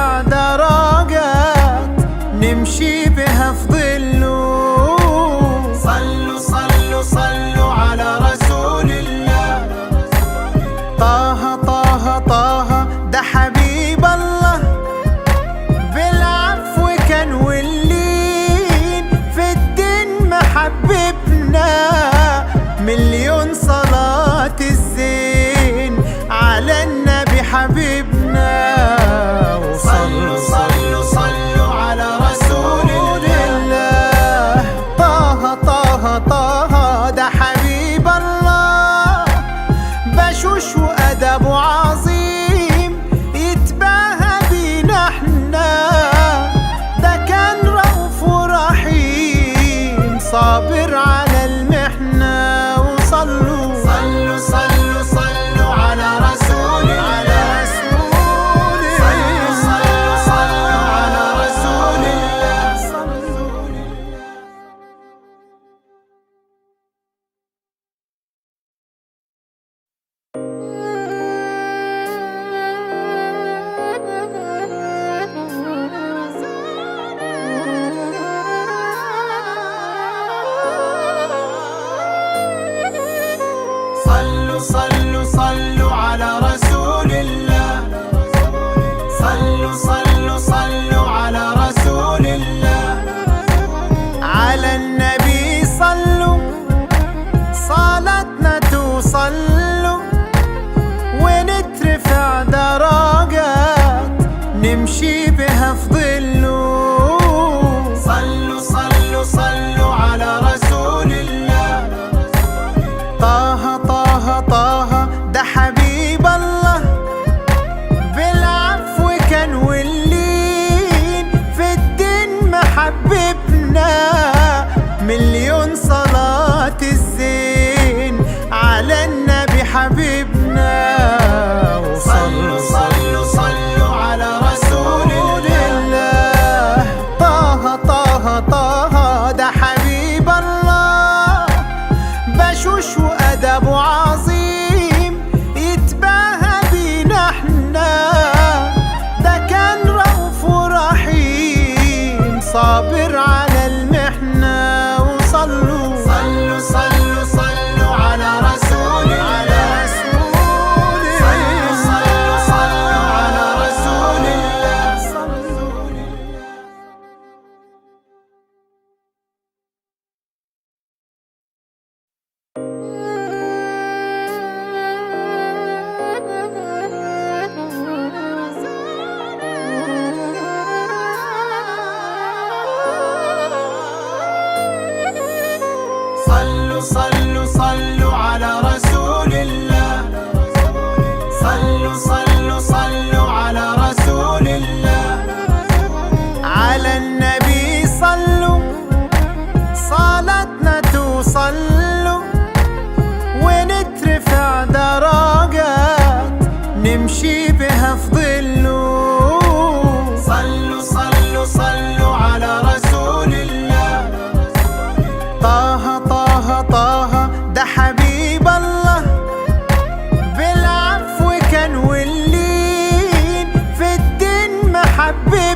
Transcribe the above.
نترفع درجات نمشي بها في ظله. صلوا صلوا صلوا على رسول الله. طه طه طه ده حبيب الله، بالعفو كان واللين في الدين محببنا. مليون صلاة الزين على النبي حبيبنا. وصلوا صلوا صلوا على رسول الله. طه طه طه ده حبيب الله، بشوش وأدب عظيم يتباهى بينا احنا. ده كان رؤوف ورحيم صابر على المحنة. وصلوا صلوا صلوا صلوا على رسول الله. صلوا صلوا صلوا على رسول الله. صلوا صلوا صلوا على رسول الله. صلوا صلوا صلوا على رسول الله. على النبي صلوا صلاتنا توصلوا، ونترفع درجات نمشي بها في ظله. صلوا صلوا صلوا على رسول الله. طه طه طه ده حبيب الله، بالعفو كان واللين في الدين محببنا. مليون صلاة الزين على النبي حبيبنا. وصلوا صلوا صلوا على رسول الله. طه طه طه ده حبيب الله، بشوش وأدب عظيم يتباهى بينا احنا. ده كان رؤوف ورحيم صابر على المحنة. وصلوا صلوا صلوا صلوا على رسول الله. صلوا صلوا صلوا على رسول الله. صلوا صلوا صلوا على رسول الله. صلوا صلوا صلوا على رسول الله. على النبي صلوا صلاتنا توصلوا، ونترفع درجات نمشي بها في ظله. صلوا صلوا صلوا على رسول الله. طه طه طه ده حبيب الله، بالعفو كان واللين في الدين محببنا.